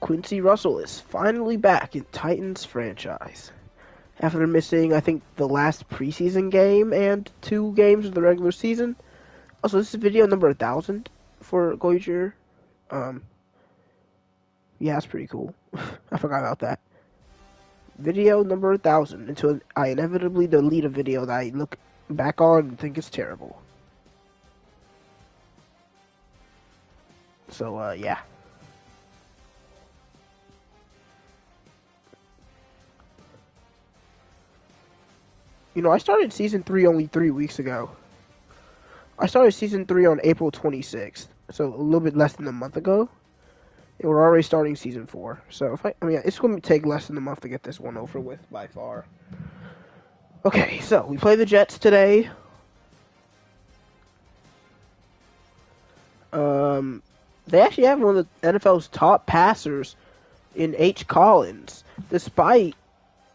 Quincy Russell is finally back in Titans franchise. After missing, I think, the last preseason game and 2 games of the regular season. Also, this is video number 1,000 for GoldeeJR. Yeah, that's pretty cool. I forgot about that. Video number 1,000 until I inevitably delete a video that I look back on and think is terrible. So, yeah. You know, I started Season 3 only 3 weeks ago. I started Season 3 on April 26th, so a little bit less than a month ago. And we're already starting Season 4. So, I mean, it's going to take less than a month to get this one over with, by far. Okay, so, we play the Jets today. They actually have one of the NFL's top passers in H. Collins. Despite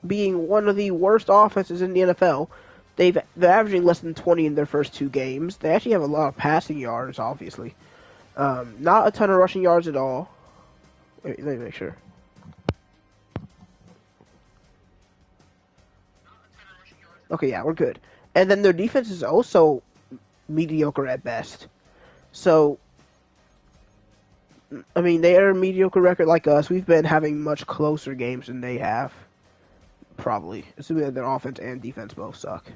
being one of the worst offenses in the NFL, they're averaging less than 20 in their first 2 games. They actually have a lot of passing yards, obviously. Not a ton of rushing yards at all. Wait, let me make sure. Okay, yeah, we're good. And then their defense is also mediocre at best. So, I mean, they are a mediocre record like us. We've been having much closer games than they have. Probably. Assuming that their offense and defense both suck.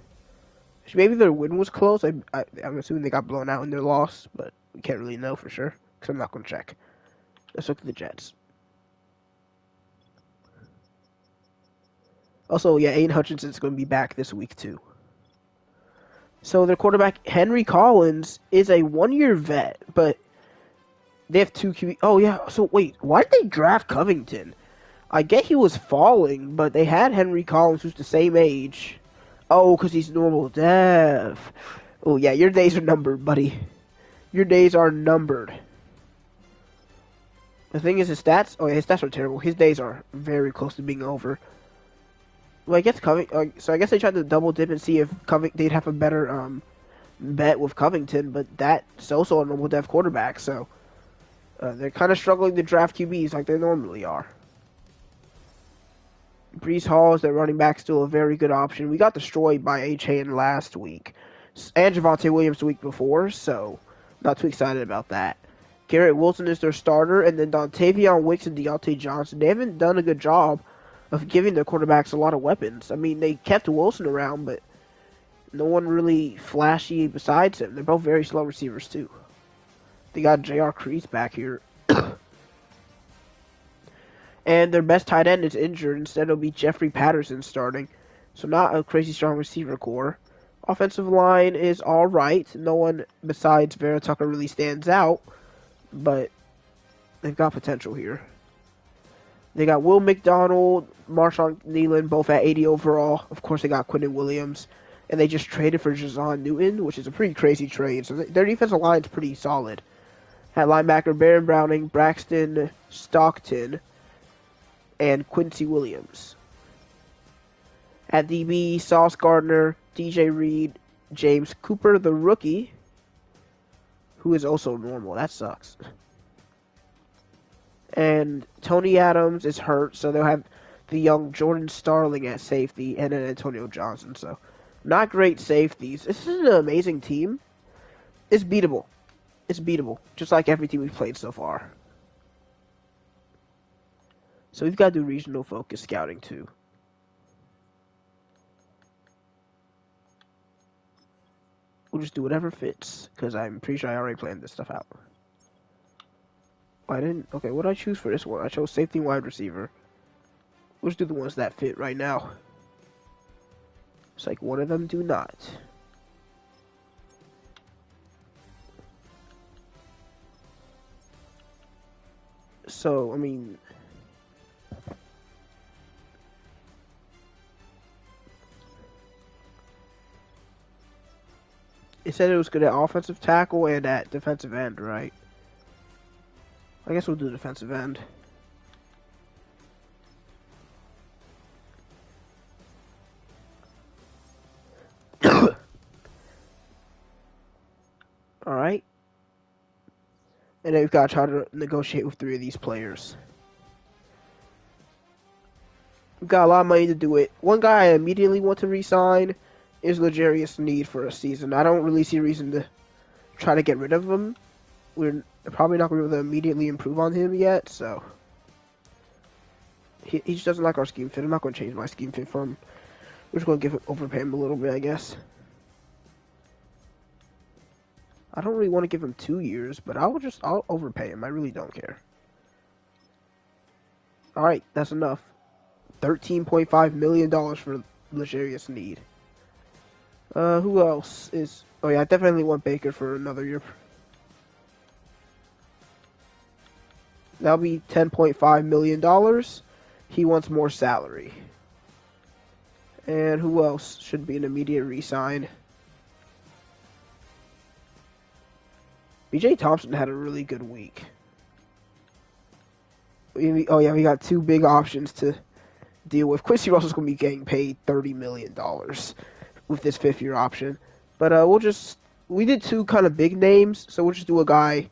Maybe their win was close. I'm assuming they got blown out in their loss, but we can't really know for sure, because I'm not going to check. Let's look at the Jets. Also, yeah, Aiden Hutchinson's going to be back this week, too. So their quarterback, Henry Collins, is a 1-year vet, but they have 2 QB. Oh, yeah. So, wait. Why did they draft Covington? I get he was falling, but they had Henry Collins, who's the same age. Oh, because he's normal dev. Oh, yeah. Your days are numbered, buddy. Your days are numbered. The thing is, his stats... Oh, yeah, his stats are terrible. His days are very close to being over. Well, I guess so I guess they tried to double dip and see if they'd have a better bet with Covington, but that's also a normal dev quarterback, so... they're kind of struggling to draft QBs like they normally are. Breece Hall is their running back, still a very good option. We got destroyed by H.A.N. last week. And Javonte Williams the week before, so not too excited about that. Garrett Wilson is their starter, and then Dontavion Wicks and Deontay Johnson. They haven't done a good job of giving their quarterbacks a lot of weapons. I mean, they kept Wilson around, but no one really flashy besides him. They're both very slow receivers, too. They got J.R. Crease back here. And their best tight end is injured. Instead, it'll be Jeffrey Patterson starting. So not a crazy strong receiver core. Offensive line is alright. No one besides Vera Tucker really stands out. But they've got potential here. They got Will McDonald, Marshawn Nealon, both at 80 overall. Of course, they got Quinton Williams. And they just traded for Jazon Newton, which is a pretty crazy trade. So their defensive line is pretty solid. At linebacker, Baron Browning, Braxton Stockton, and Quincy Williams. At DB, Sauce Gardner, DJ Reed, James Cooper, the rookie, who is also normal. That sucks. And Tony Adams is hurt, so they'll have the young Jordan Starling at safety, and then Antonio Johnson. So, not great safeties. This is an amazing team. It's beatable. It's beatable, just like every team we've played so far. So we've got to do regional focus scouting too. We'll just do whatever fits, because I'm pretty sure I already planned this stuff out. I didn't... Okay, what did I choose for this one? I chose safety and wide receiver. We'll just do the ones that fit right now. It's like one of them do not. So, I mean... It said it was good at offensive tackle and at defensive end, right? I guess we'll do defensive end. Alright. And then we've got to try to negotiate with 3 of these players. We got a lot of money to do it. One guy I immediately want to re-sign is Legarius Need for a season. I don't really see a reason to try to get rid of him. We're probably not going to be able to immediately improve on him yet, so he just doesn't like our scheme fit. I'm not going to change my scheme fit for him. We're just going to overpay him a little bit, I guess. I don't really want to give him 2 years, but I'll overpay him. I really don't care. All right, that's enough. $13.5 million for Legarius Need. Who else is? Oh yeah, I definitely want Baker for another year. That'll be $10.5 million. He wants more salary. And who else should be an immediate re-sign? BJ Thompson had a really good week. Oh yeah, we got 2 big options to deal with. Quincy Russell's going to be getting paid $30 million with this 5th-year option. But we did 2 kind of big names, so we'll just do a guy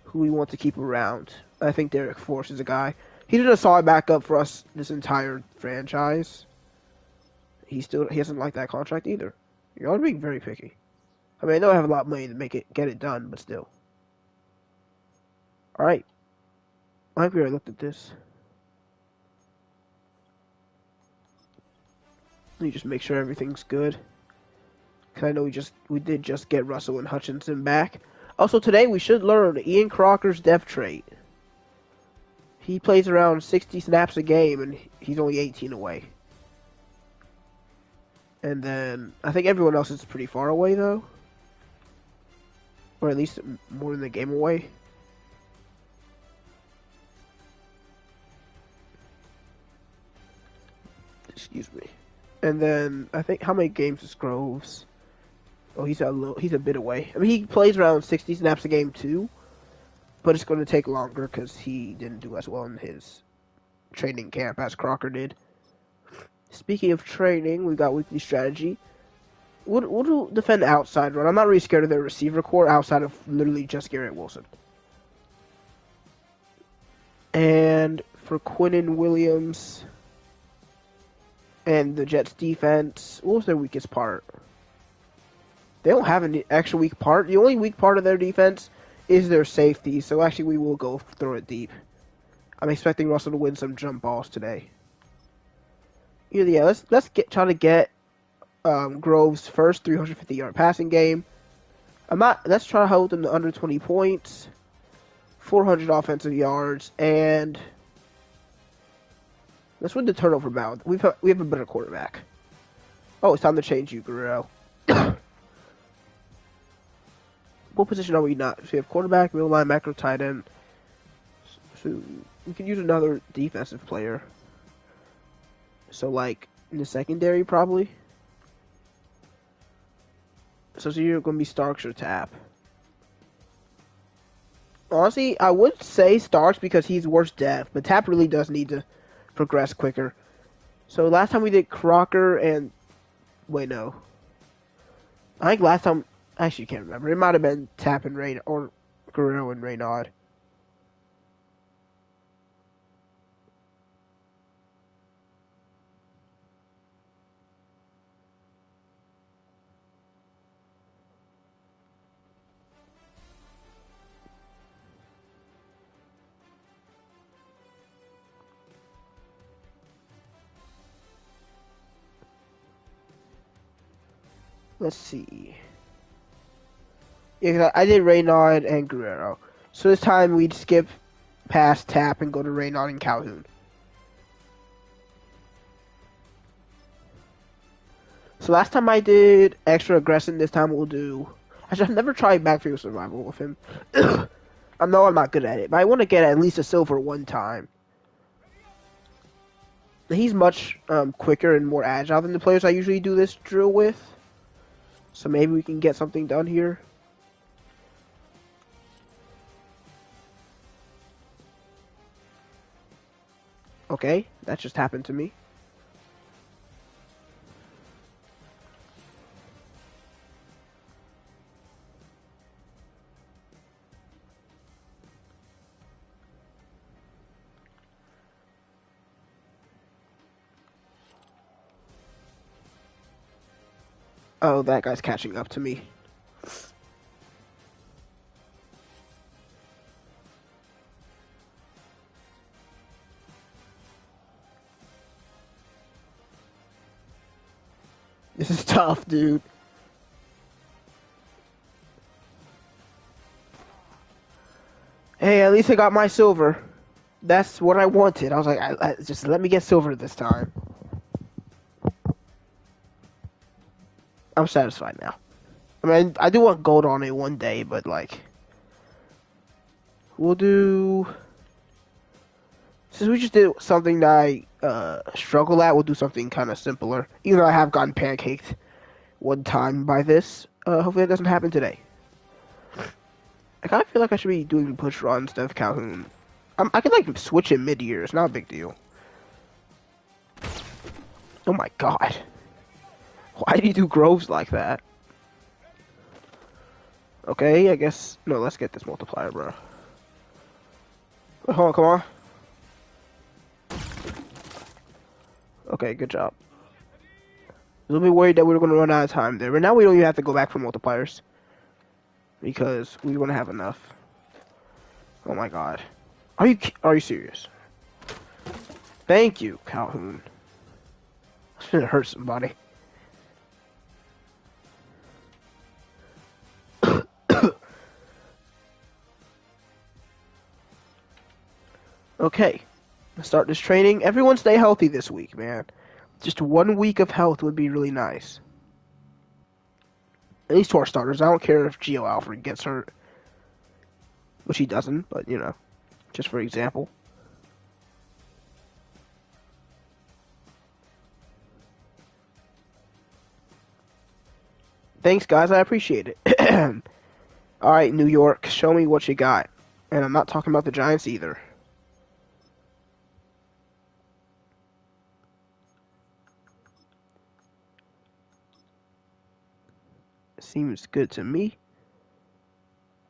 who we want to keep around. I think Derek Force is a guy. He did a solid backup for us this entire franchise. He hasn't liked that contract either. You're all being very picky. I mean, I know I have a lot of money to get it done, but still. All right. I think we already looked at this. Let me just make sure everything's good. Because I know we did just get Russell and Hutchinson back. Also, today we should learn Ian Crocker's depth trait. He plays around 60 snaps a game, and he's only 18 away. And then, I think everyone else is pretty far away, though. Or at least more than the game away. Excuse me. And then, I think, how many games is Groves? Oh, he's a bit away. I mean, he plays around 60 snaps a game, too. But it's going to take longer because he didn't do as well in his training camp as Crocker did. Speaking of training, we got weekly strategy. We'll do defend outside run. I'm not really scared of their receiver core outside of literally just Garrett Wilson. And for Quinnen Williams and the Jets defense, what was their weakest part? They don't have an actual weak part. The only weak part of their defense is their safety. So actually, we will go throw it deep. I'm expecting Russell to win some jump balls today. Yeah, let's try to get Groves' first 350-yard passing game. Let's try to hold him to under 20 points, 400 offensive yards, and let's win the turnover battle. We have a better quarterback. Oh, it's time to change you, Guerrero. What position are we not? So we have quarterback, middle linebacker, tight end. So we could use another defensive player. So like in the secondary, probably. So you're going to be Starks or Tap. Honestly, I would say Starks because he's worse depth, but Tap really does need to progress quicker. So last time we did Crocker and... Wait, no. I think last time... I actually can't remember. It might have been Tap and Rain or Guerrero and Reynaud. Let's see. Yeah, I did Reynaud and Guerrero. So this time we'd skip past Tap and go to Reynaud and Calhoun. So last time I did extra aggressive, this time we'll do... Actually, I've never tried backfield survival with him. I know I'm not good at it, but I want to get at least a silver one time. He's much quicker and more agile than the players I usually do this drill with. So maybe we can get something done here. Okay, that just happened to me. Oh, that guy's catching up to me. This is tough, dude. Hey, at least I got my silver. That's what I wanted. I was like, just let me get silver this time. I'm satisfied now. I mean, I do want gold on it one day, but like, we'll do. Since we just did something that I struggle at, we'll do something kind of simpler. Even though I have gotten pancaked one time by this. Hopefully, it doesn't happen today. I kind of feel like I should be doing push run instead of Calhoun. I can like switch it mid-year. It's not a big deal. Oh my god. Why do you do Groves like that? Okay, I guess... No, let's get this multiplier, bro. Hold on, come on. Okay, good job. A little bit worried that we were going to run out of time there. But now we don't even have to go back for multipliers. Because we want to have enough. Oh my god. Are you serious? Thank you, Calhoun. That's gonna hurt somebody. Okay, let's start this training. Everyone stay healthy this week, man. Just 1 week of health would be really nice. At least to our starters. I don't care if Gio Alfred gets hurt. Which he doesn't, but you know. Just for example. Thanks, guys. I appreciate it. Alright, New York. Show me what you got. And I'm not talking about the Giants either. Seems good to me.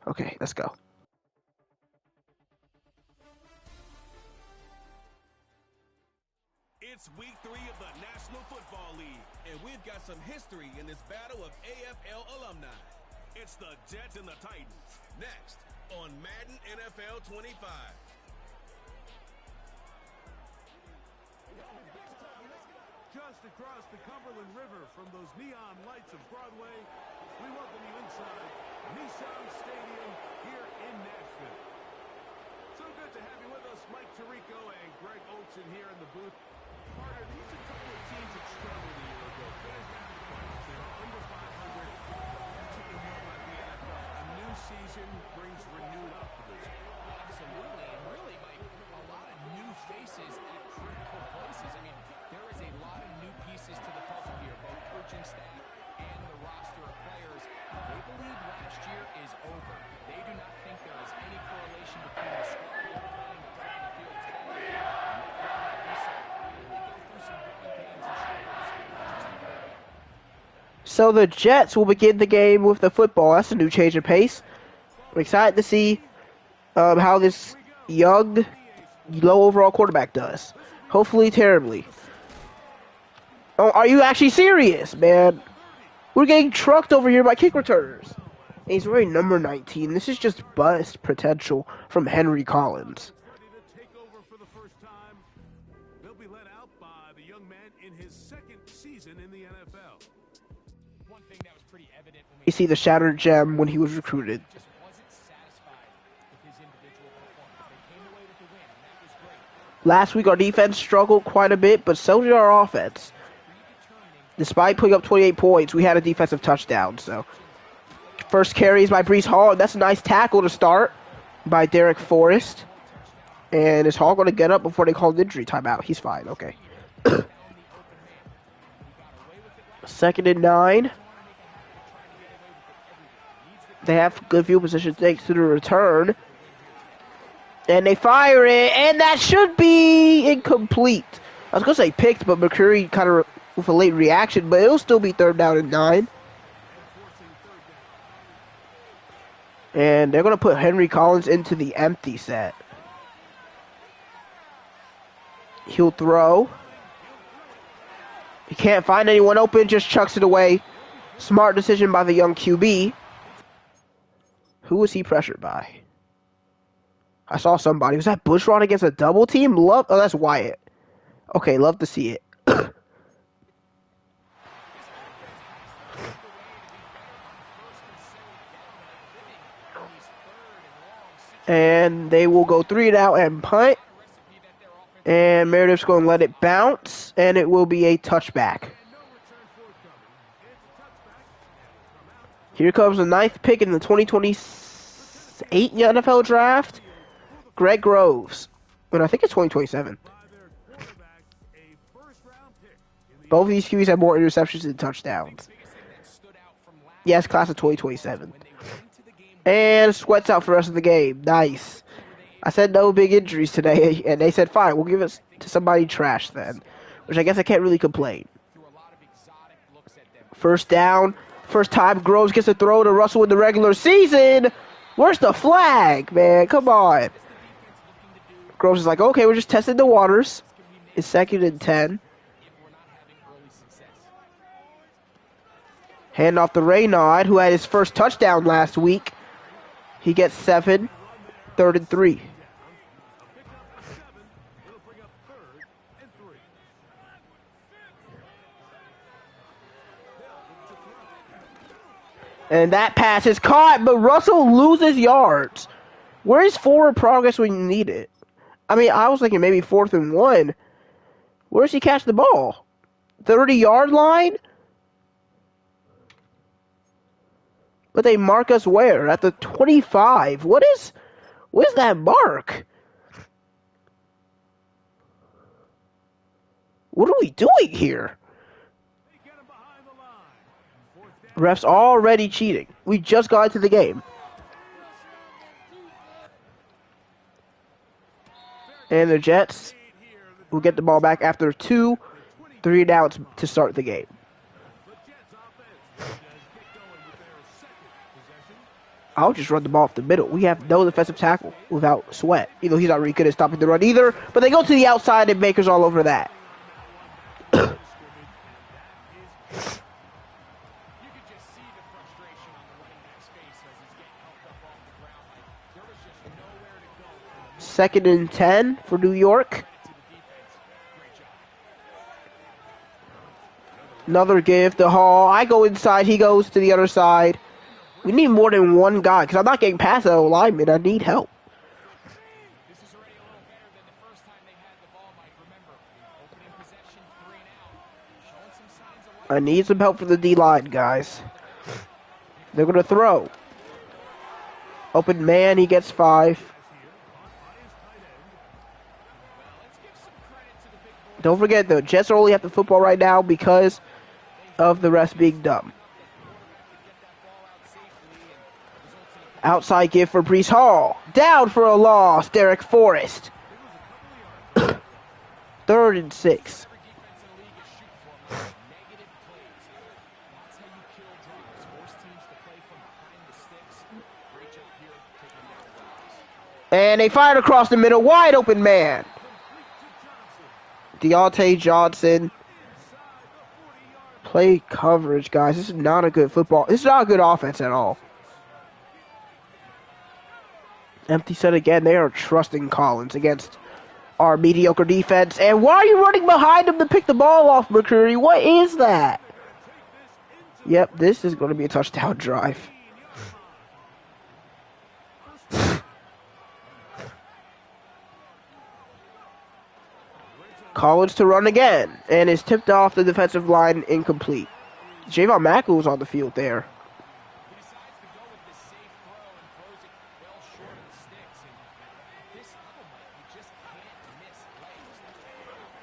Okay, let's go. It's week 3 of the National Football League, and we've got some history in this battle of AFL alumni. It's the Jets and the Titans, next on Madden NFL 25. Just across the Cumberland River from those neon lights of Broadway, we welcome you inside Nissan Stadium here in Nashville. So good to have you with us, Mike Tirico and Greg Olson here in the booth. Carter, these are a couple of teams that struggled a year ago. Finished out the finals. They were under 500. That took them more like the NFL. A new season brings renewed optimism. Absolutely, and really, Mike, a lot of new faces at critical places. I mean, there is a lot of new pieces to the puzzle here, both coaching staff and the roster of players. They believe last year is over. They do not think there is any correlation between the squad they're playing on the field today and that we saw really go through some growing pains and struggles just a year ago. So the Jets will begin the game with the football. That's a new change of pace. I'm excited to see how this young, low overall quarterback does. Hopefully terribly. Oh, are you actually serious, man? We're getting trucked over here by kick returners. And he's wearing number 19. This is just bust potential from Henry Collins. Ready to take over for the first time. They'll be led out by the young man in his second season in the NFL. One thing that was pretty evident when we You see the shattered gem when he was recruited. just wasn't satisfied with his individual performance. They came away with the win, and that was great. Last week our defense struggled quite a bit, but so did our offense. Despite putting up 28 points, we had a defensive touchdown. So, first carry is by Breece Hall. That's a nice tackle to start by Derek Forrest. And is Hall going to get up before they call an injury timeout? He's fine. Okay. 2nd and 9. They have good field position thanks to the return. And they fire it, and that should be incomplete. I was going to say picked, but McCurry kind of with a late reaction, but it'll still be 3rd down and 9. And they're going to put Henry Collins into the empty set. He'll throw. He can't find anyone open, just chucks it away. Smart decision by the young QB. Who was he pressured by? I saw somebody. Was that Bushrod against a double team? Oh, that's Wyatt. Okay, love to see it. And they will go 3 now and punt. And Meredith's going to let it bounce. And it will be a touchback. Here comes the 9th pick in the 2028 NFL draft. Greg Groves. But I think it's 2027. Both of these QBs have more interceptions than touchdowns. Yes, class of 2027. And Sweat's out for the rest of the game. Nice. I said no big injuries today, and they said, fine, we'll give it to somebody trash then. Which I guess I can't really complain. First down. First time Groves gets a throw to Russell in the regular season. Where's the flag, man? Come on. Groves is like, okay, we're just testing the waters. It's 2nd and 10. Hand off to Raynaud, who had his first touchdown last week. He gets 7, 3rd and 3. And that pass is caught, but Russell loses yards. Where is forward progress when you need it? I mean, I was thinking maybe 4th and 1. Where does he catch the ball? 30-yard line? But they mark us where? At the 25. What is that mark? What are we doing here? Refs already cheating. We just got into the game. And the Jets will get the ball back after 2 3 downs to start the game. I'll just run the ball off the middle. We have no defensive tackle without Sweat. You know, he's not really good at stopping the run either. But they go to the outside and Baker's all over that. Second and 10 for New York. Another give to Hall. I go inside. He goes to the other side. We need more than one guy because I'm not getting past that alignment. I need help. I need some help for the D-line, guys. They're going to throw. Open man, he gets 5. Don't forget, the Jets only have the football right now because of the rest being dumb. Outside give for Breece Hall. Down for a loss, Derek Forrest. 3rd and 6. And they fired across the middle, wide open man. Deontay Johnson. Play coverage, guys. This is not a good football. This is not a good offense at all. Empty set again. They are trusting Collins against our mediocre defense. And why are you running behind him to pick the ball off, McCreary? What is that? Yep, this is going to be a touchdown drive. Collins to run again, and is tipped off the defensive line, incomplete. Javon Mackle was on the field there.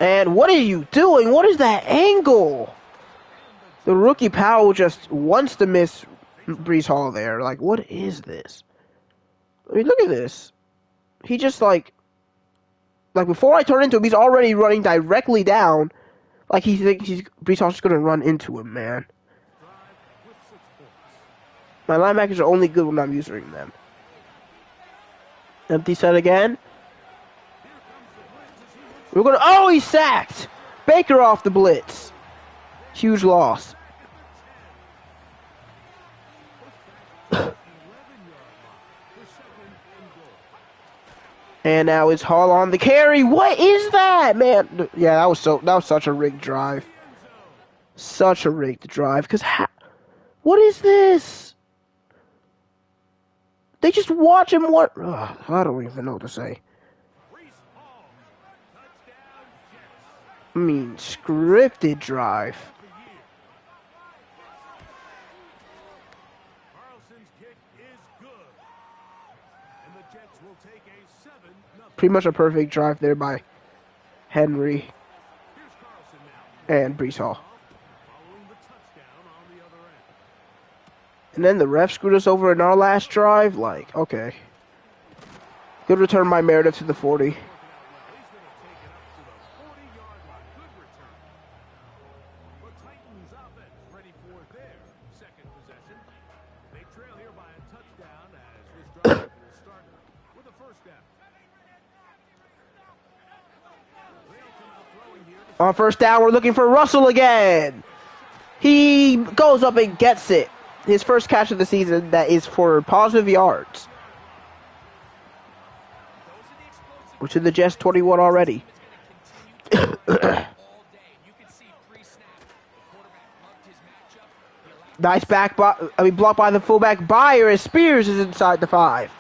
And what are you doing? What is that angle? The rookie Powell just wants to miss Breece Hall there. Like, what is this? I mean, look at this. He just, like before I turn into him, he's already running directly down. Like he thinks Breece Hall's just going to run into him, man. My linebackers are only good when I'm using them. Empty set again. We're going to... Oh, he's sacked! Baker off the blitz. Huge loss. And now it's Hall on the carry. What is that, man? Yeah, that was such a rigged drive. Such a rigged drive. Cause what is this? They just watch him. What? I don't even know what to say. I mean, scripted drive. Pretty much a perfect drive there by Henry and Brees Hall. And then the ref screwed us over in our last drive. Like, okay. Good return by Meredith to the 40. On first down, we're looking for Russell again. He goes up and gets it. His first catch of the season that is for positive yards. Which is the Jets 21 already. Nice blocked by the fullback Byer as Spears is inside the 5.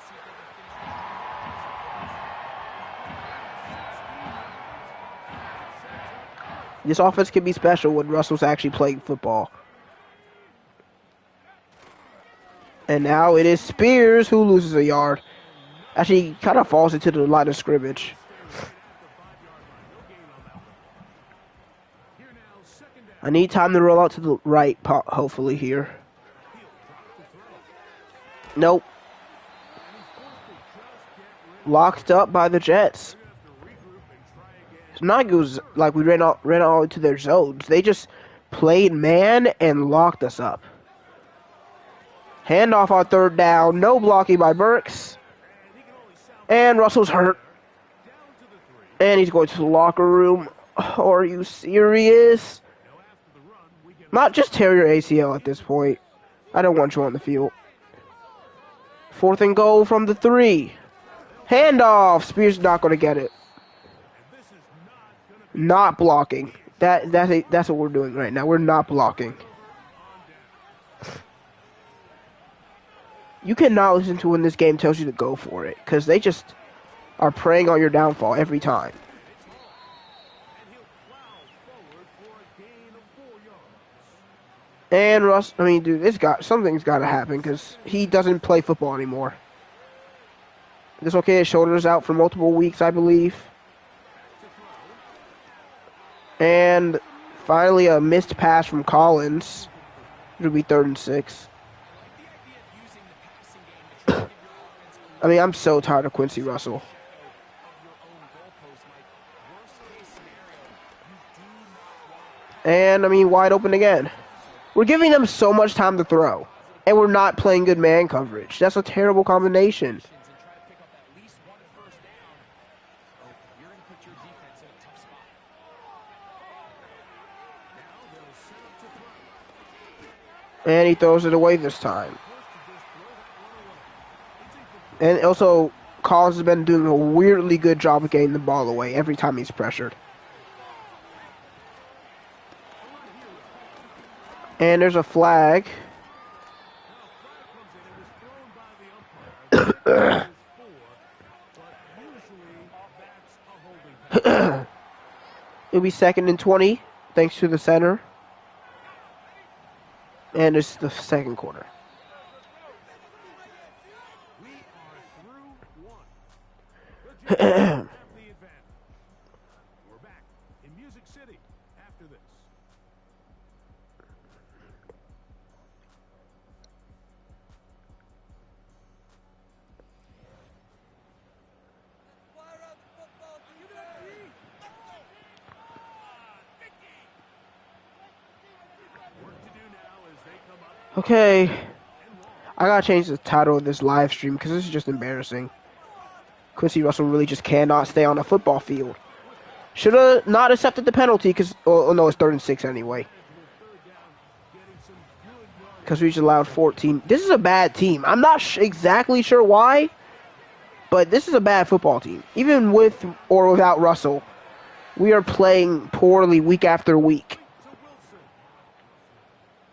This offense can be special when Russell's actually playing football. And now it is Spears who loses a yard. Actually, he kind of falls into the line of scrimmage. I need time to roll out to the right, hopefully, here. Nope. Locked up by the Jets. It's not good like we ran all into their zones. They just played man and locked us up. Handoff on third down. No blocking by Burks. And Russell's hurt. And he's going to the locker room. Oh, are you serious? Not just tear your ACL at this point. I don't want you on the field. 4th and goal from the 3. Handoff. Spears is not going to get it. Not blocking. That's what we're doing right now. We're not blocking. You cannot listen to when this game tells you to go for it, because they just are preying on your downfall every time. And Russ, I mean, dude, something's got to happen because he doesn't play football anymore. It's okay. His shoulder's out for multiple weeks, I believe. And finally, a missed pass from Collins. It'll be 3rd and 6. I mean, I'm so tired of Quincey Russell. And, I mean, wide open again. We're giving them so much time to throw. And we're not playing good man coverage. That's a terrible combination. And he throws it away this time. And also, Collins has been doing a weirdly good job of getting the ball away every time he's pressured. And there's a flag. It'll be 2nd and 20, thanks to the center. And it's the 2nd quarter. We're back in Music City after this. Okay. I gotta change the title of this live stream because this is just embarrassing. Quincey Russell really just cannot stay on a football field. Should have not accepted the penalty because, oh no, it's 3rd and 6 anyway. Because we just allowed 14. This is a bad team. I'm not exactly sure why. But this is a bad football team. Even with or without Russell, we are playing poorly week after week.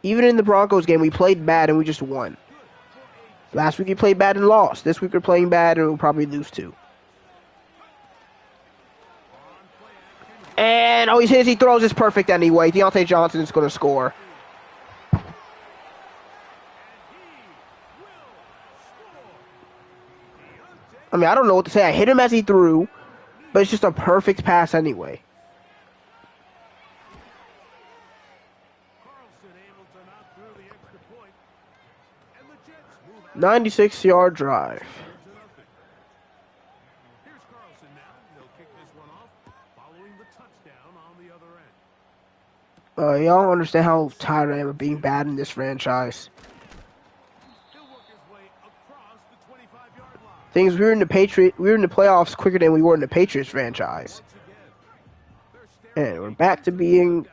Even in the Broncos game, we played bad and we just won. Last week we played bad and lost. This week we're playing bad and we'll probably lose too. And oh, he throws. It's perfect anyway. Deontay Johnson is going to score. I mean, I don't know what to say. I hit him as he threw, but it's just a perfect pass anyway. 96-yard drive. Here's Carlson now. He'll kick this one off, following the touchdown on the other end. Y'all don't understand how tired I am of being bad in this franchise. He'll work his way across the 25-yard line. Things we were in the playoffs quicker than we were in the Patriots franchise. And we're back to being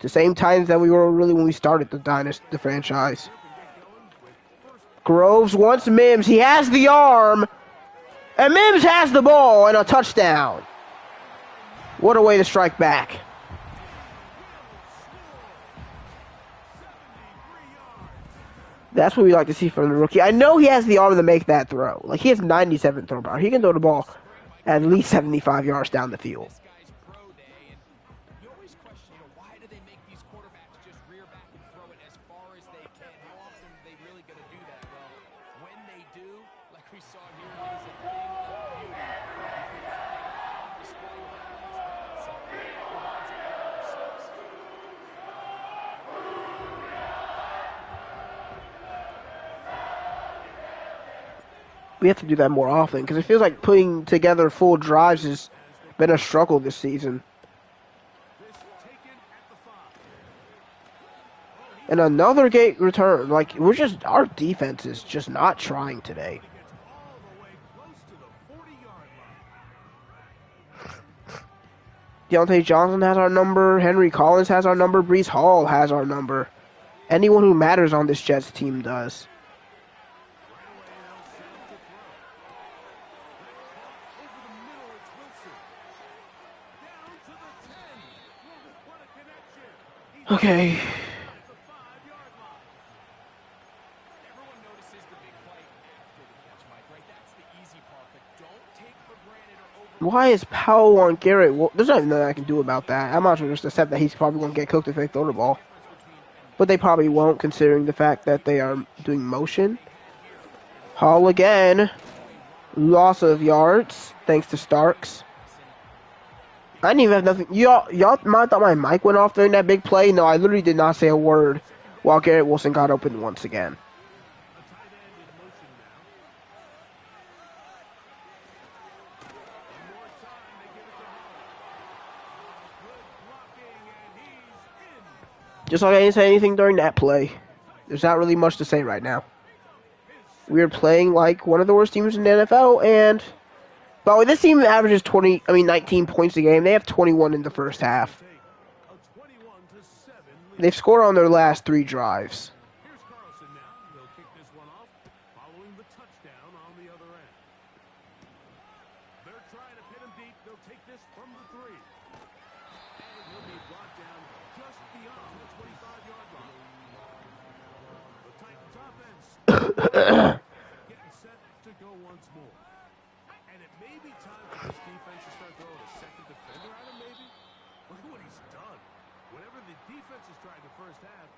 the same Titans that we were really when we started the franchise. Groves wants Mims. He has the arm. And Mims has the ball and a touchdown. What a way to strike back. That's what we like to see from the rookie. I know he has the arm to make that throw. Like, he has 97 throw power. He can throw the ball at least 75 yards down the field. We have to do that more often because it feels like putting together full drives has been a struggle this season. And another gate return. Like, our defense is just not trying today. Deontay Johnson has our number. Henry Collins has our number. Breece Hall has our number. Anyone who matters on this Jets team does. Okay. Why is Powell on Garrett? Well, there's nothing that I can do about that. I'm not sure just accept that he's probably going to get cooked if they throw the ball. But they probably won't, considering the fact that they are doing motion. Hall again. Loss of yards, thanks to Starks. I didn't even have nothing. Y'all might have thought my mic went off during that big play. No, I literally did not say a word while Garrett Wilson got open once again. Just like I didn't say anything during that play. There's not really much to say right now. We are playing like one of the worst teams in the NFL, and by the way, this team averages 19 points a game. They have 21 in the first half. They've scored on their last 3 drives. Here's Carlson now. He'll kick this one off, following the touchdown on the other end. They're trying to pin him deep. They'll take this from the 3. And he'll be brought down just beyond the 25-yard line. The Titans offense getting set to go once more. And it may be time for this defense to start throwing a second defender at him, maybe? Look at what he's done. Whatever the defense has tried the first half,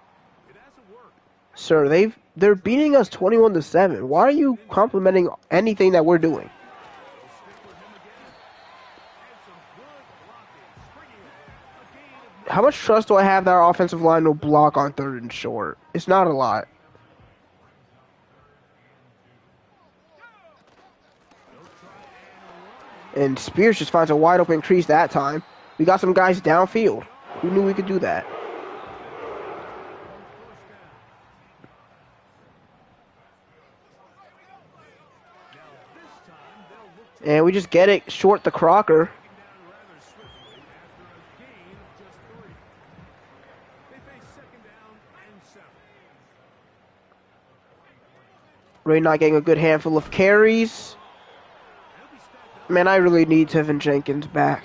it hasn't worked. Sir, they're beating us 21-7. Why are you complimenting anything that we're doing? How much trust do I have that our offensive line will block on 3rd and short? It's not a lot. And Spears just finds a wide open crease that time. We got some guys downfield. Who knew we could do that? And we just get it short to Crocker. Ray not getting a good handful of carries. Man, I really need Tevin Jenkins back.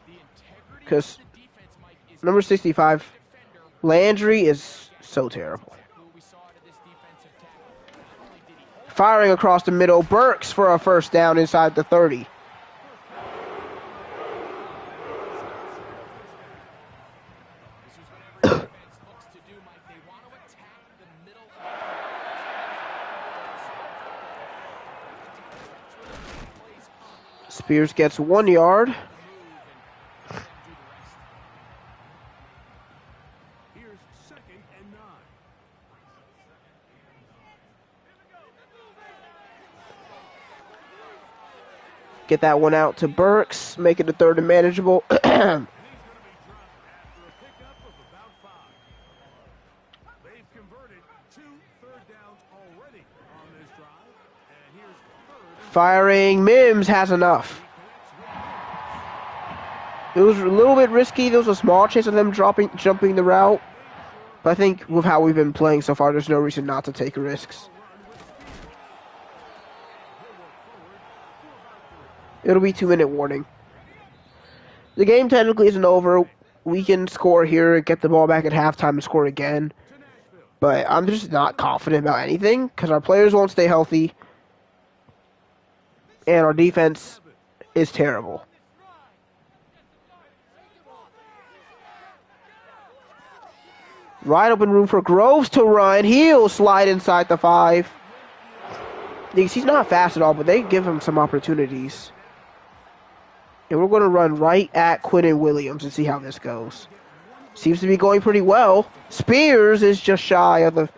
The integrity Because of the defense, Mike, is number 65, defender. Landry is so terrible. Exactly what we saw out of this defensive tackle. Not only did he hold Firing across the middle, Burks for a first down inside the 30. this is what every defense looks to do, Mike. They want to attack the middle of the field. Spears gets 1 yard. Here's 2nd and 9. Get that one out to Burks, make it a 3rd and manageable. And he's going to be dropped after a pickup of about 5. They've converted 2 third downs already on this drive. And here's 3rd and Firing, Mims has enough. It was a little bit risky. There was a small chance of them jumping the route. But I think with how we've been playing so far, there's no reason not to take risks. It'll be 2-minute warning. The game technically isn't over. We can score here, get the ball back at halftime and score again. But I'm just not confident about anything because our players won't stay healthy. And our defense is terrible. Wide open room for Groves to run. He'll slide inside the 5. He's not fast at all, but they give him some opportunities. And we're going to run right at Quinn and Williams and see how this goes. Seems to be going pretty well. Spears is just shy of the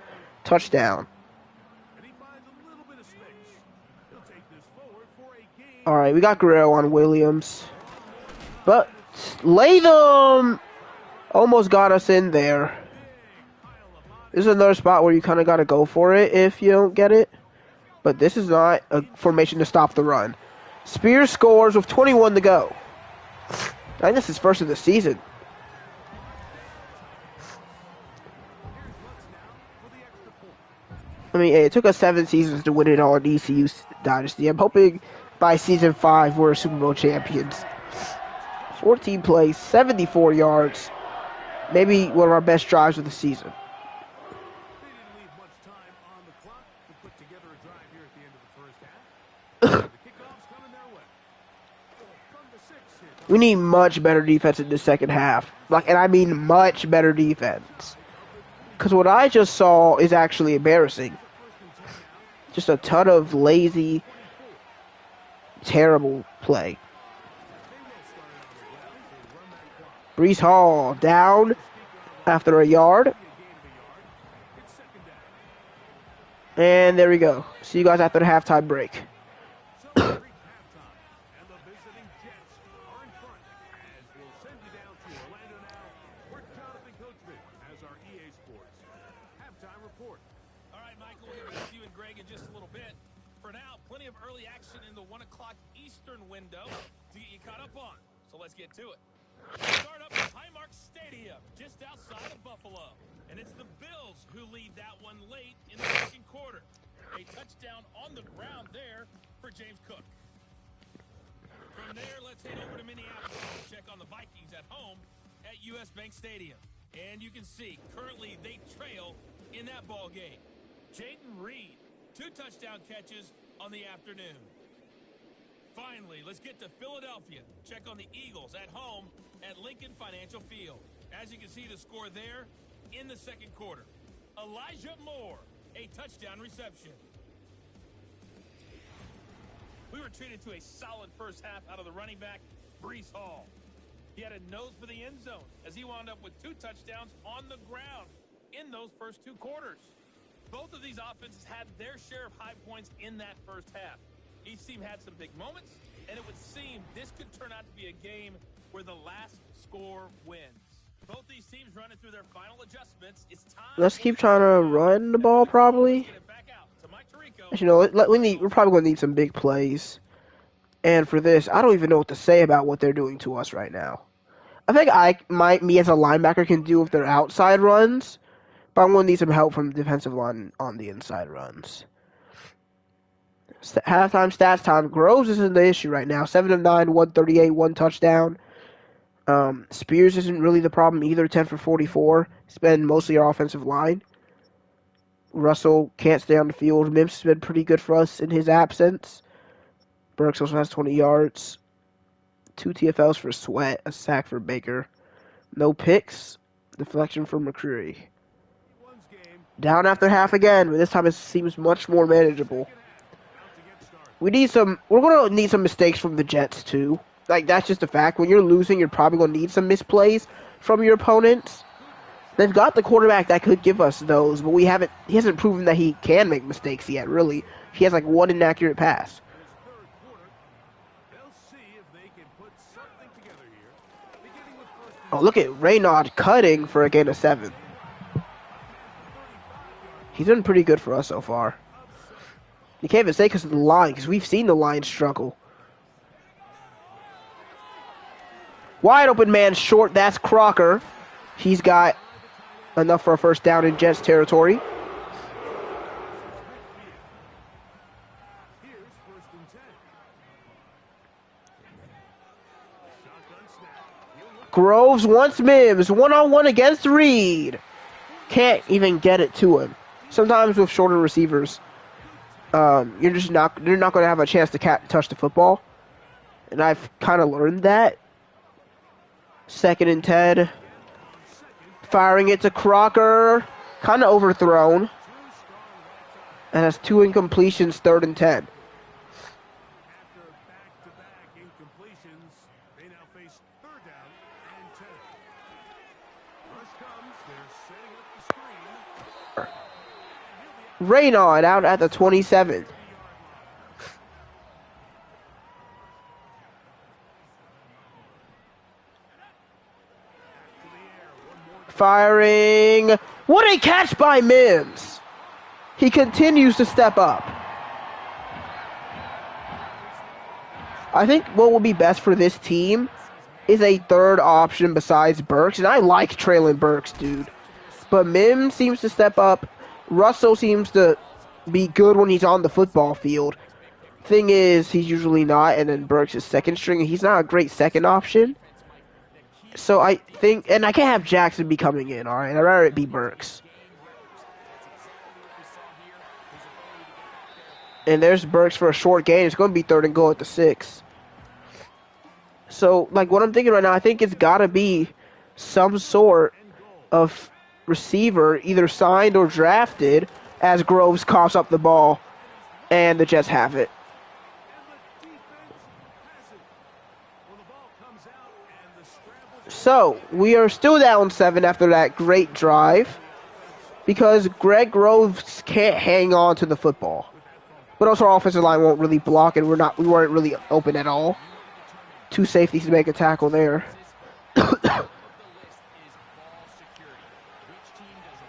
touchdown. And he finds a little bit of space. He'll take this forward for a gain. All right, we got Guerrero on Williams. But Latham almost got us in there. This is another spot where you kind of got to go for it if you don't get it. But this is not a formation to stop the run. Spears scores with 21 to go. I think this is first of the season. I mean, it took us 7 seasons to win it all in ECU Dynasty. I'm hoping by season 5 we're Super Bowl champions. 14 plays, 74 yards. Maybe one of our best drives of the season. They didn't leave much time on the clock to put together a drive here at the end of the first half. The kickoff's coming their way. From the 6 here. We need much better defense in the second half. And I mean much better defense. Because what I just saw is actually embarrassing. Just a ton of lazy, terrible play. Brees Hall down after a yard. And there we go. See you guys after the halftime break. Celebrate halftime. And the visiting Jets are in front. As we'll send you down to Orlando now, where Jonathan Coachman has our EA Sports halftime report. All right, Michael, we'll get back to you and Greg in just a little bit. For now, plenty of early action in the 1 o'clock Eastern window to get you caught up on. So let's get to it. Start up at Highmark Stadium, just outside of Buffalo. And it's the Bills who lead that one late in the second quarter. A touchdown on the ground there for James Cook. From there, let's head over to Minneapolis to check on the Vikings at home at US Bank Stadium. And you can see, currently they trail in that ball game. Jaden Reed, 2 touchdown catches on the afternoon. Finally, let's get to Philadelphia. Check on the Eagles at home at Lincoln Financial Field. As you can see, the score there in the second quarter. Elijah Moore, a touchdown reception. We were treated to a solid first half out of the running back, Brees Hall. He had a nose for the end zone as he wound up with 2 touchdowns on the ground in those first 2 quarters. Both of these offenses had their share of high points in that first half. Each team had some big moments, and it would seem this could turn out to be a game where the last score wins. Both these teams running through their final adjustments. It's time. Let's keep trying to run the ball probably. You know, we're probably going to need some big plays. And for this, I don't even know what to say about what they're doing to us right now. I think me as a linebacker can do with their outside runs, but I'm going to need some help from the defensive line on the inside runs. Halftime stats time. Groves isn't the issue right now. 7 of 9, 138, 1 touchdown. Spears isn't really the problem either. 10 for 44. It's been mostly our offensive line. Russell can't stay on the field. Mims has been pretty good for us in his absence. Burks also has 20 yards. 2 TFLs for Sweat. A sack for Baker. No picks. Deflection for McCreary. Down after half again, but this time it seems much more manageable. We're going to need some mistakes from the Jets, too. Like, that's just a fact. When you're losing, you're probably going to need some misplays from your opponents. They've got the quarterback that could give us those, but he hasn't proven that he can make mistakes yet, really. He has, like, one inaccurate pass. Oh, look at Reynaud cutting for a gain of 7. He's been pretty good for us so far. You can't even say because of the line, because we've seen the line struggle. Wide open man short, that's Crocker. He's got enough for a first down in Jets territory. Groves wants Mims, one-on-one against Reed. Can't even get it to him. Sometimes with shorter receivers, they're not going to have a chance to touch the football. And I've kind of learned that. 2nd and 10. Firing it to Crocker. Kind of overthrown. And has 2 incompletions, 3rd and 10. Reynaud out at the 27. Firing. What a catch by Mims. He continues to step up. I think what will be best for this team is a 3rd option besides Burks. And I like Traylon Burks, dude. But Mims seems to step up. Russell seems to be good when he's on the football field. Thing is, he's usually not, and then Burks is 2nd string, and he's not a great 2nd option. So I think, and I can't have Jackson be coming in, alright? I'd rather it be Burks. And there's Burks for a short gain. It's going to be 3rd and goal at the 6. So, like, what I'm thinking right now, I think it's got to be some sort of receiver, either signed or drafted, as Groves coughs up the ball, and the Jets have it. So, we are still down 7 after that great drive, because Greg Groves can't hang on to the football. But also our offensive line won't really block, and we weren't really open at all. 2 safeties to make a tackle there.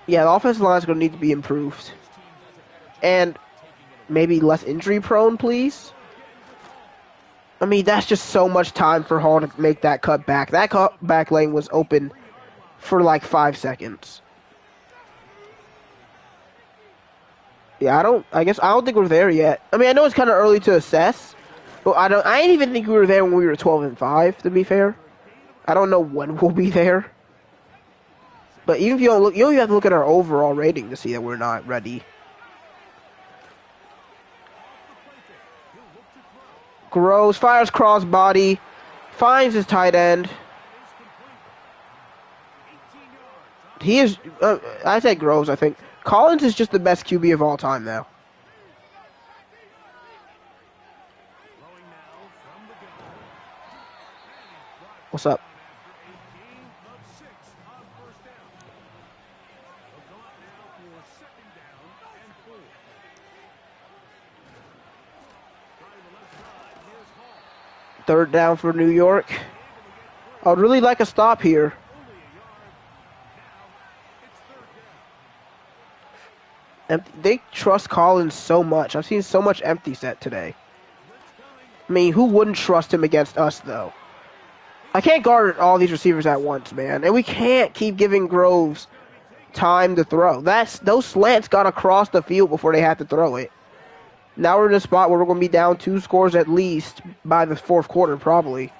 Yeah, the offensive line is going to need to be improved. And maybe less injury prone, please. I mean, that's just so much time for Hall to make that cut back. That cut back lane was open for like 5 seconds. Yeah, I don't think we're there yet. I mean, I know it's kind of early to assess, but I didn't even think we were there when we were 12-5, to be fair. I don't know when we'll be there. But even if you don't look, you have to look at our overall rating to see that we're not ready. Groves fires crossbody, finds his tight end. He is, I said Groves, I think. Collins is just the best QB of all time now. What's up? Third down for New York. I would really like a stop here. They trust Collins so much. I've seen so much empty set today. I mean, who wouldn't trust him against us, though? I can't guard all these receivers at once, man. And we can't keep giving Groves time to throw. Those slants got across the field before they had to throw it. Now we're in a spot where we're going to be down 2 scores at least by the fourth quarter, probably.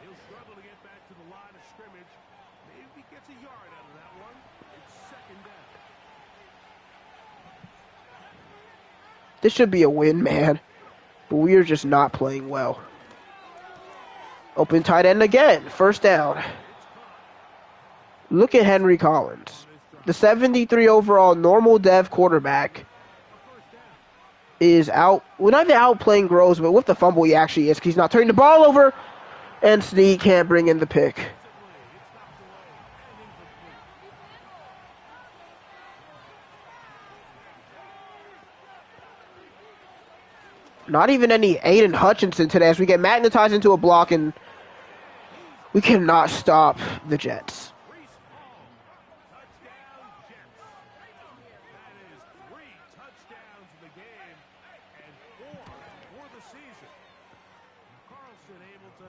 He'll struggle to get back to the line of scrimmage. Maybe gets a yard out of that one. It's second down. This should be a win, man. But we are just not playing well. Open tight end again. First down. Look at Henry Collins. The 73 overall normal dev quarterback is out. Well, not even outplaying Groves, but with the fumble he actually is. Because he's not turning the ball over. And Snead can't bring in the pick. Not even any Aiden Hutchinson today as we get magnetized into a block and we cannot stop the Jets.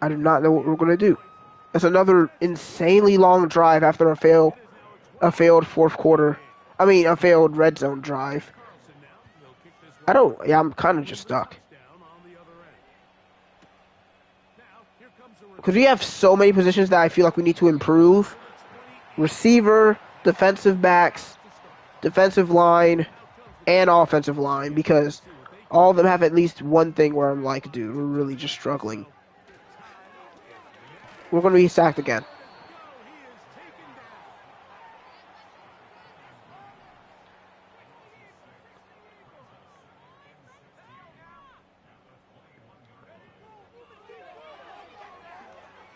I do not know what we're going to do. That's another insanely long drive after a failed fourth quarter. I mean, a failed red zone drive. I'm kind of just stuck. Because we have so many positions that I feel like we need to improve. Receiver, defensive backs, defensive line, and offensive line. Because all of them have at least one thing where I'm like, dude, we're really just struggling. We're going to be sacked again.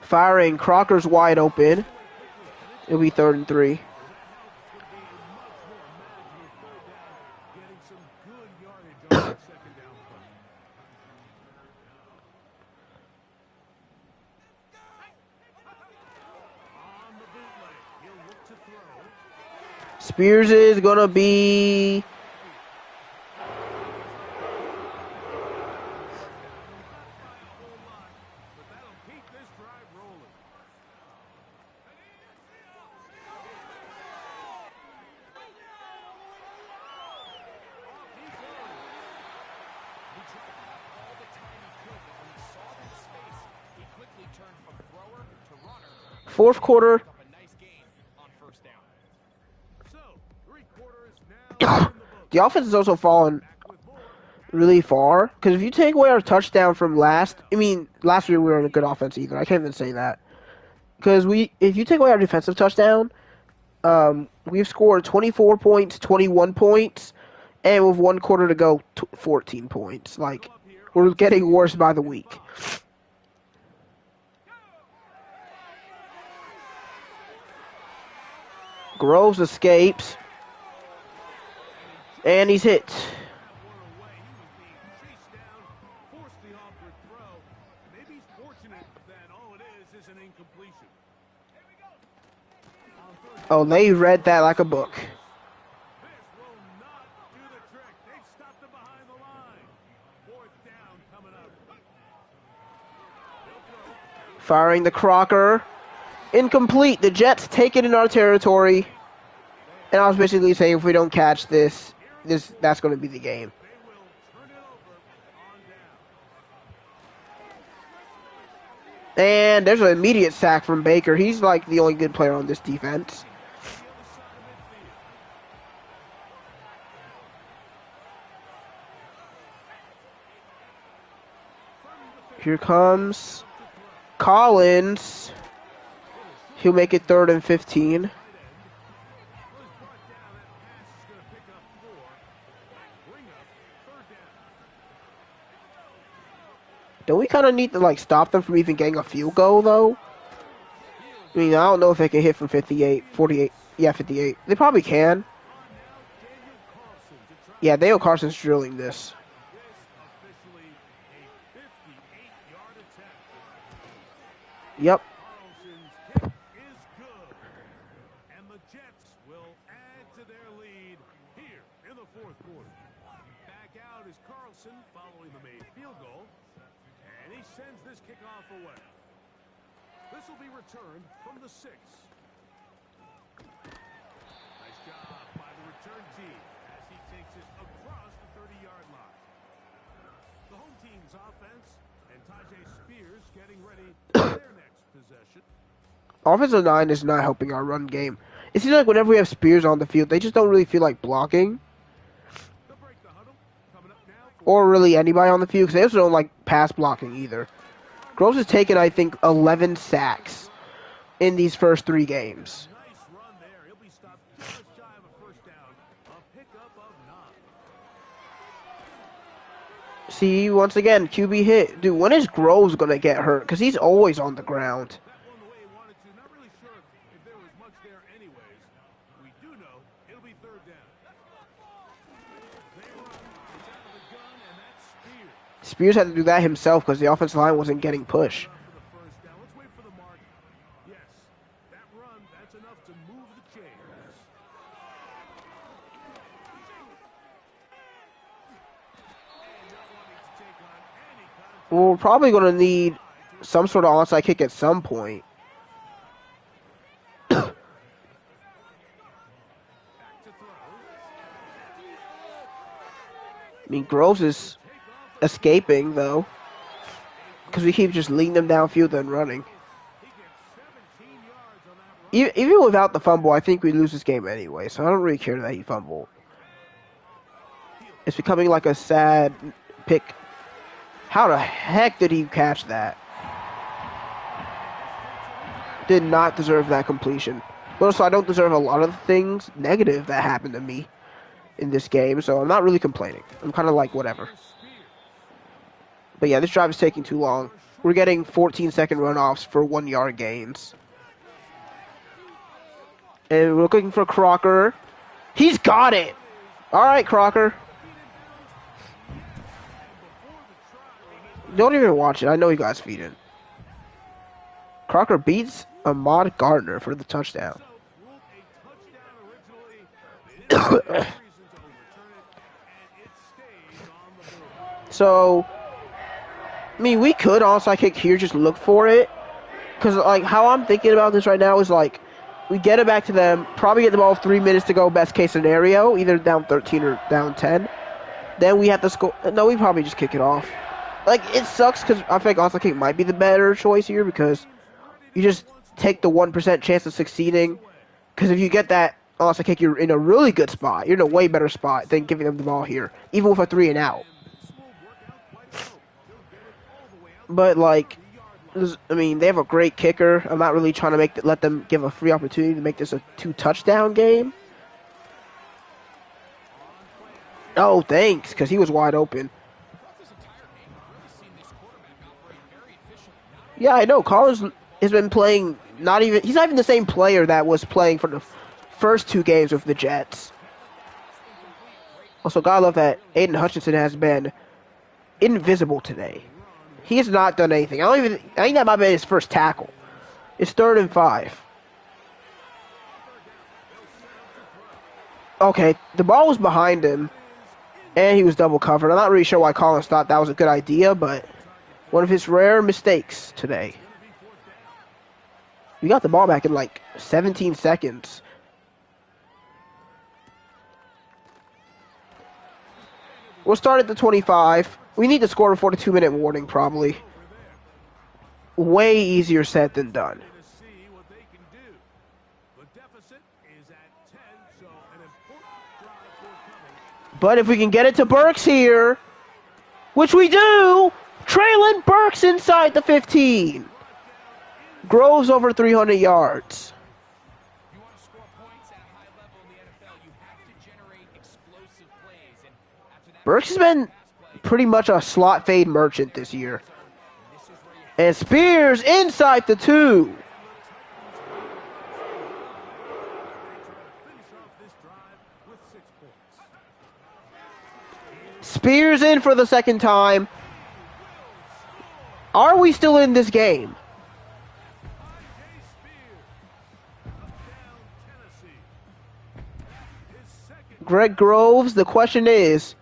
Firing. Crocker's wide open. It'll be 3rd and 3. Spears is going to be... Fourth quarter. The offense has also fallen really far. Because if you take away our touchdown from last year we were in a good offense either. I can't even say that. Because if you take away our defensive touchdown, we've scored 24 points, 21 points, and with 1 quarter to go, 14 points. Like, we're getting worse by the week. Groves escapes. And he's hit. Oh, they read that like a book. Firing the Crocker. Incomplete. The Jets take it in our territory. And I was basically saying if we don't catch this, that's going to be the game. And there's an immediate sack from Baker. He's like the only good player on this defense. Here comes Collins. He'll make it 3rd and 15. Don't we kind of need to, like, stop them from even getting a field goal, though? I mean, I don't know if they can hit from 58, 48. Yeah, 58. They probably can. Yeah, Dale Carson's drilling this. Yep. And the Jets will add to their lead here in the fourth quarter. Back out is Carlson following the made field goal. And he sends this kickoff away. This will be returned from the 6. Nice job by the return team as he takes it across the 30-yard line. The home team's offense and Tajay Spears getting ready for their next possession. Offensive line is not helping our run game. It seems like whenever we have Spears on the field, they just don't really feel like blocking. They'll break the huddle. Coming up now for Or really anybody on the field, because they also don't like pass blocking either. Groves has taken, I think, 11 sacks in these first 3 games. nice run there. He'll be stopped just shy of a first down. A pickup of 9. See, once again, QB hit. Dude, when is Groves going to get hurt? Because he's always on the ground. That one the way he wanted to. Not really sure if there was much there anyways. We do know it'll be third down. They run. It's out of the gun, and that's Spears. Spears had to do that himself because the offensive line wasn't getting push. For the first down. Let's wait for the mark. Yes, that run, that's enough to move the chains. And not wanting to take on any contact. Well, we're probably going to need some sort of onside kick at some point. Back to throw. I mean, Groves is escaping, though. Because we keep just leading them downfield and running. He gets 17 yards on that run. Even without the fumble, I think we lose this game anyway. So I don't really care that he fumbled. It's becoming like a sad pick. How the heck did he catch that? Did not deserve that completion. But also, I don't deserve a lot of things negative that happened to me in this game. So I'm not really complaining. I'm kind of like, whatever. But yeah, this drive is taking too long. We're getting 14-second runoffs for 1-yard gains. And we're looking for Crocker. He's got it! Alright, Crocker. Don't even watch it. I know you guys feed it. Crocker beats Ahmad Gardner for the touchdown. Ruled a touchdown originally. They didn't have a reason to overturn it, and it stays on the board. So, I mean, we could onside kick here, just look for it. Because, like, how I'm thinking about this right now is, like, we get it back to them, probably get the ball 3 minutes to go, best case scenario, either down 13 or down 10. Then we have to score. No, we probably just kick it off. Like, it sucks because I think onside kick might be the better choice here because you just take the 1% chance of succeeding. Because if you get that onside kick, you're in a really good spot. You're in a way better spot than giving them the ball here, even with a 3 and out. But, like, I mean, they have a great kicker. I'm not really trying to let them give a free opportunity to make this a 2-touchdown game. Oh, thanks, because he was wide open. Yeah, I know. Collins has been playing he's not even the same player that was playing for the first 2 games with the Jets. Also, gotta love that Aiden Hutchinson has been invisible today. He has not done anything. I think that might be his first tackle. It's 3rd and 5. Okay, the ball was behind him, and he was double covered. I'm not really sure why Collins thought that was a good idea, but one of his rare mistakes today. We got the ball back in like 17 seconds. We'll start at the 25. We need to score before the 2-minute warning, probably. Way easier said than done. To see what they can do. The deficit is at 10, so an important drive forthcoming. But if we can get it to Burks here, which we do, Traylon Burks inside the 15. Groves over 300 yards. If you want to score points at a high level in the NFL, you have to generate explosive plays. And after that, Burks has been pretty much a slot fade merchant this year. And Spears inside the 2. Finish off this drive with 6 points. Spears in for the second time. Are we still in this game? Tajay Spears, touchdown Tennessee. His second Greg Groves, the question is,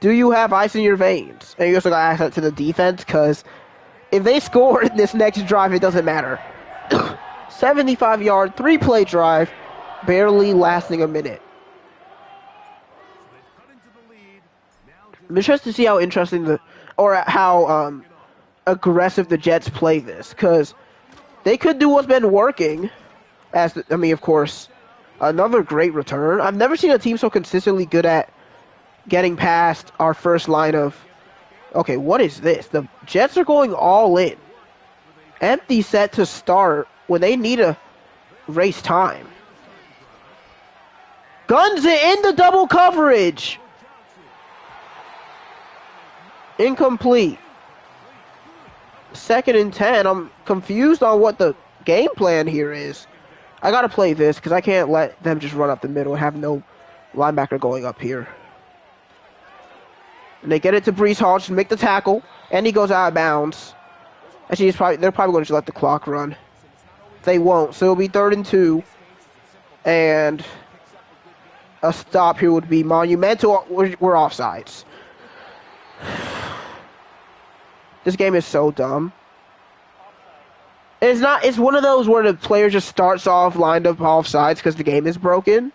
do you have ice in your veins? And you also got to ask that to the defense, because if they score in this next drive, it doesn't matter. 75-yard, 3-play drive, barely lasting a minute. So they've cut I'm interested to see how interesting how aggressive the Jets play this, because they could do what's been working. Of course, another great return. I've never seen a team so consistently good at getting past our first line of. Okay, what is this? The Jets are going all in. Empty set to start when they need to race time. Guns it in the double coverage. Incomplete. 2nd and 10. I'm confused on what the game plan here is. I gotta play this because I can't let them just run up the middle and have no linebacker going up here. And they get it to Breece Hall to make the tackle, and he goes out of bounds. Actually, they're probably going to just let the clock run. They won't, so it'll be 3rd and 2. And a stop here would be monumental. We're offsides. This game is so dumb. It's one of those where the player just starts off lined up offsides because the game is broken.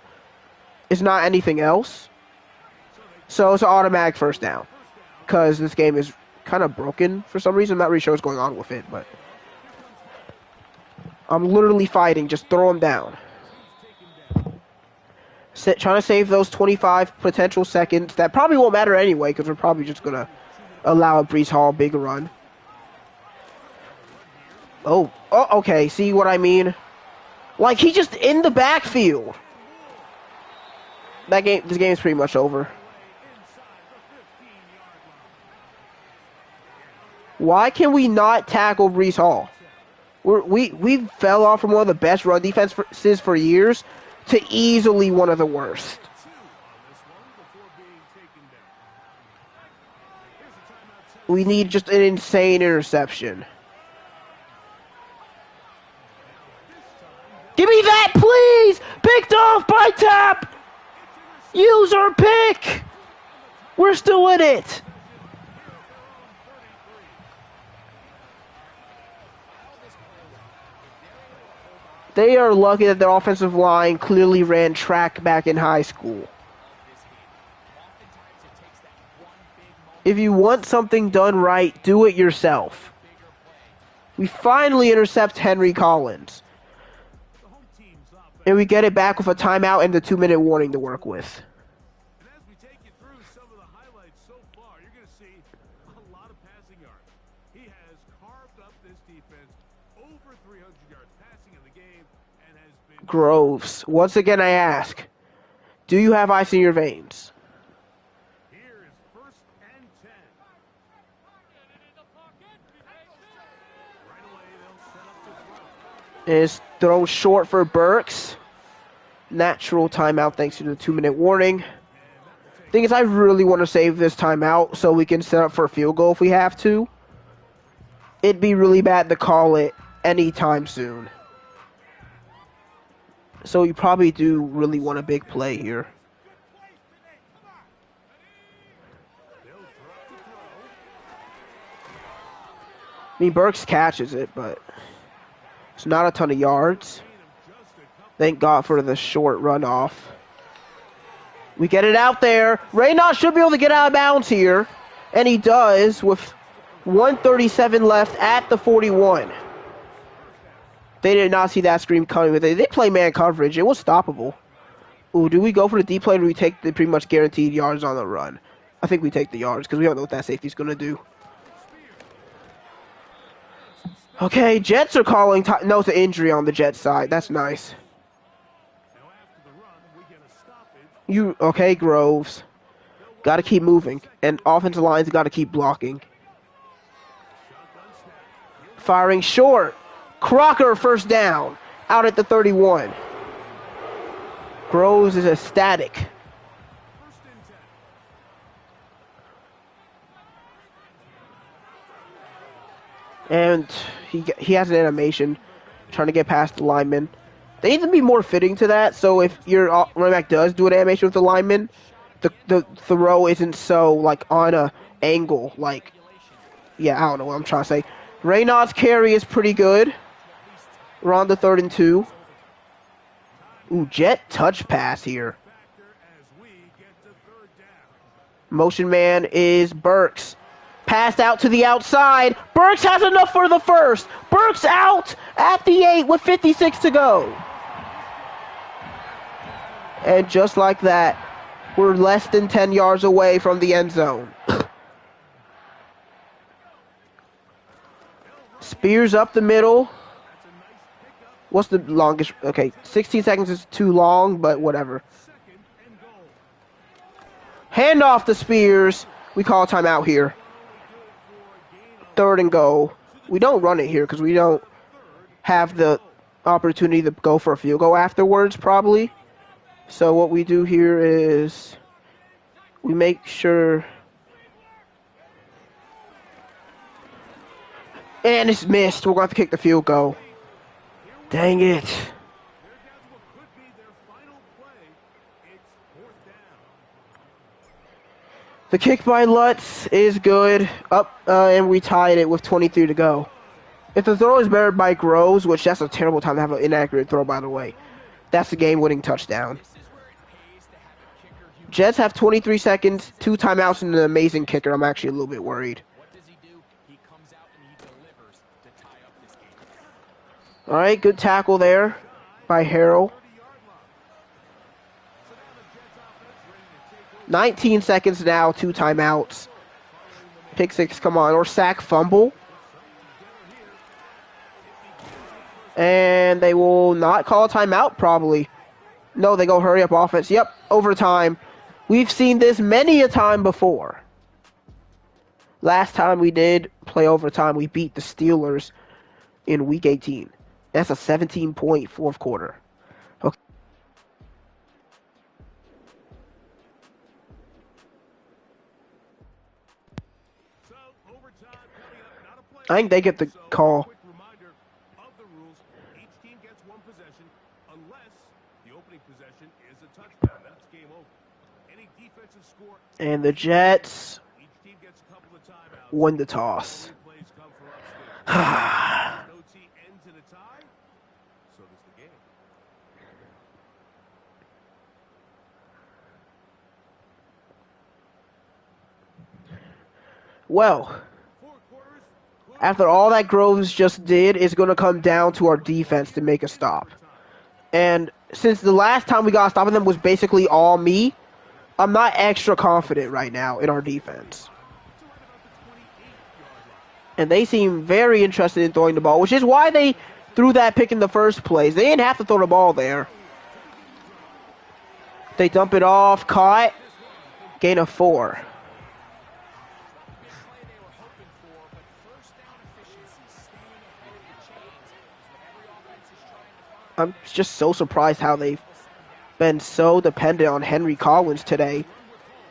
It's not anything else. So it's an automatic first down. Because this game is kind of broken for some reason. I'm not really sure what's going on with it, but I'm literally fighting. Just throw him down. Trying to save those 25 potential seconds. That probably won't matter anyway because we're probably just going to allow a Breece Hall big run. Oh, okay. See what I mean? Like, he's just in the backfield. This game's pretty much over. Why can we not tackle Breece Hall? We fell off from one of the best run defenses for years to easily one of the worst. We need just an insane interception. Give me that, please! Picked off by Tap! User pick! We're still in it! They are lucky that their offensive line clearly ran track back in high school. If you want something done right, do it yourself. We finally intercept Henry Collins. And we get it back with a timeout and the 2-minute warning to work with. And as we take you through some of the highlights so far, you're going to see a lot of passing yards. He has carved up this defense over 300 yards passing in the game and has been... Groves, once again I ask, do you have ice in your veins? Here is 1st and 10. Right away, they'll set up to throw. Is thrown short for Burks. Natural timeout thanks to the 2-minute warning. Thing is, I really want to save this timeout so we can set up for a field goal if we have to. It'd be really bad to call it anytime soon. So you probably do really want a big play here. I mean, Burks catches it, but it's not a ton of yards. Thank God for the short runoff. We get it out there. Reynolds should be able to get out of bounds here. And he does with 1:37 left at the 41. They did not see that screen coming with it. They play man coverage. It was stoppable. Ooh, do we go for the deep play or do we take the pretty much guaranteed yards on the run? I think we take the yards because we don't know what that safety's going to do. Okay, Jets are calling. No, it's an injury on the Jets side. That's nice. Okay, Groves. Got to keep moving. And offensive lines got to keep blocking. Firing short. Crocker first down. Out at the 31. Groves is ecstatic. And he has an animation trying to get past the lineman. They need to be more fitting to that, so if your running back does do an animation with the lineman, the throw isn't so, like, on a angle, like, yeah, I don't know what I'm trying to say. Reynolds' carry is pretty good. We're on the 3rd and 2. Ooh, jet touch pass here. Motion man is Burks. Passed out to the outside. Burks has enough for the first. Burks out at the 8 with 56 to go. And just like that, we're less than 10 yards away from the end zone. Spears up the middle. What's the longest? Okay, 16 seconds is too long, but whatever. Hand off to Spears. We call timeout here. 3rd and goal. We don't run it here because we don't have the opportunity to go for a field goal afterwards, probably. So what we do here is we make sure. And it's missed. We're going to have to kick the field goal. Dang it. The kick by Lutz is good. Up, and we tied it with 23 to go. If the throw is better by Groves, which that's a terrible time to have an inaccurate throw, by the way, that's the game-winning touchdown. Jets have 23 seconds, 2 timeouts, and an amazing kicker. I'm actually a little bit worried. All right, good tackle there by Harrell. 19 seconds now, 2 timeouts. Pick 6, come on, or sack fumble. And they will not call a timeout, probably. No, they go hurry up offense. Yep, overtime. We've seen this many a time before. Last time we did play overtime, we beat the Steelers in Week 18. That's a 17-point fourth quarter. Okay. I think they get the call. And the Jets win the toss. Well, after all that Groves just did, it's going to come down to our defense to make a stop. And since the last time we got a stop on them was basically all me, I'm not extra confident right now in our defense. And they seem very interested in throwing the ball, which is why they threw that pick in the first place. They didn't have to throw the ball there. They dump it off, caught, gain of 4. I'm just so surprised how they've been so dependent on Henry Collins today.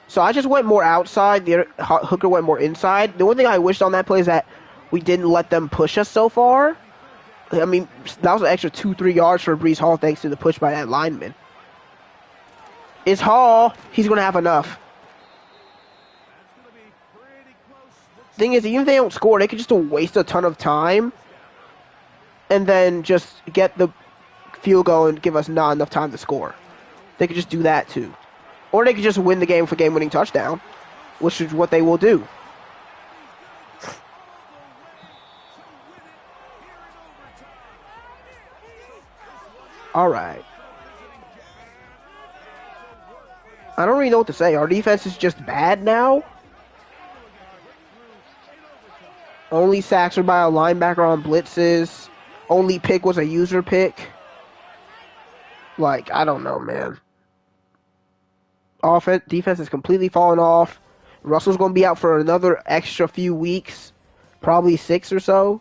So I just went more outside. The hooker went more inside. The one thing I wished on that play is that we didn't let them push us so far. I mean, that was an extra 2-3 yards for Breece Hall thanks to the push by that lineman. It's Hall. He's going to have enough. Thing is, even if they don't score, they could just waste a ton of time and then just get the field goal and give us not enough time to score. They could just do that too. Or they could just win the game for game-winning touchdown, which is what they will do. All right. I don't really know what to say. Our defense is just bad now. Only sacks are by a linebacker on blitzes. Only pick was a user pick. Like, I don't know, man. Defense is completely falling off. Russell's going to be out for another extra few weeks. Probably 6 or so.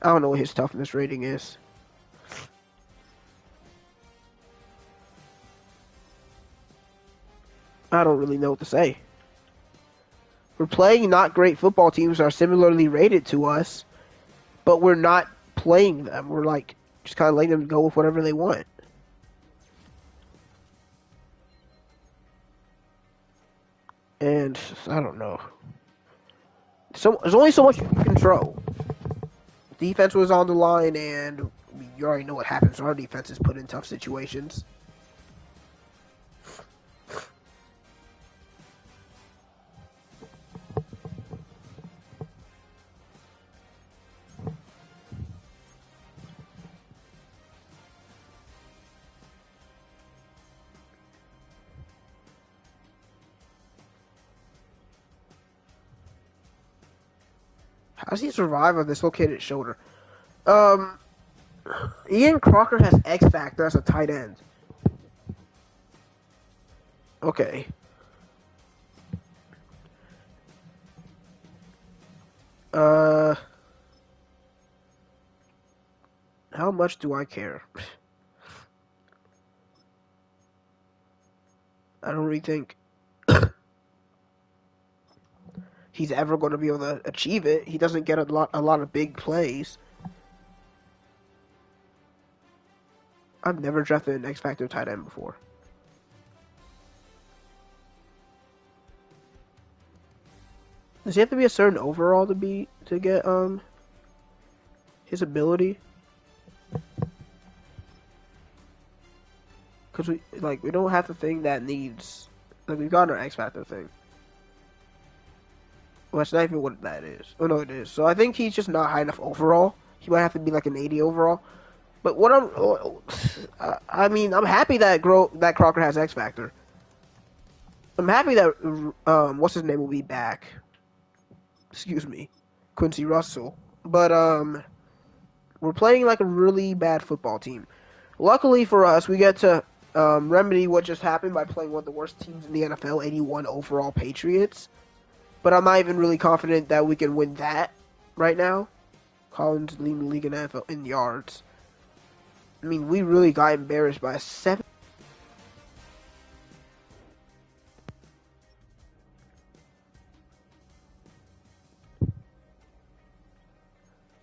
I don't know what his toughness rating is. I don't really know what to say. We're playing not great football teams that are similarly rated to us, but we're not playing them. We're like just kind of letting them go with whatever they want. And I don't know. There's only so much you can control. Defense was on the line, and you already know what happens. Our defense is put in tough situations. How does he survive on dislocated shoulder? Um, Ian Crocker has X Factor as a tight end. Okay. How much do I care? I don't really think he's ever going to be able to achieve it. He doesn't get a lot of big plays. I've never drafted an X Factor tight end before. Does he have to be a certain overall to get his ability? Because we don't have the thing that needs, like, we've got our X Factor thing. Well, that's not even what that is. Oh no, it is. So I think he's just not high enough overall. He might have to be like an 80 overall. But what I mean, I'm happy that Crocker has X Factor. I'm happy that what's his name will be back. Excuse me, Quincy Russell. But we're playing like a really bad football team. Luckily for us, we get to remedy what just happened by playing one of the worst teams in the NFL, 81 overall Patriots. But I'm not even really confident that we can win that right now. Collins leading the league in NFL in yards. I mean, we really got embarrassed by 7.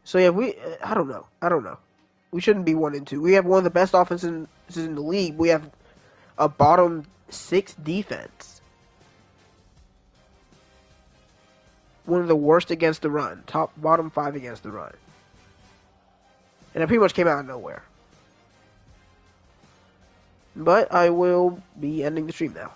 So yeah, I don't know. We shouldn't be 1-2. We have one of the best offenses in the league. We have a bottom 6 defense. One of the worst against the run. Bottom 5 against the run. And it pretty much came out of nowhere. But I will be ending the stream now.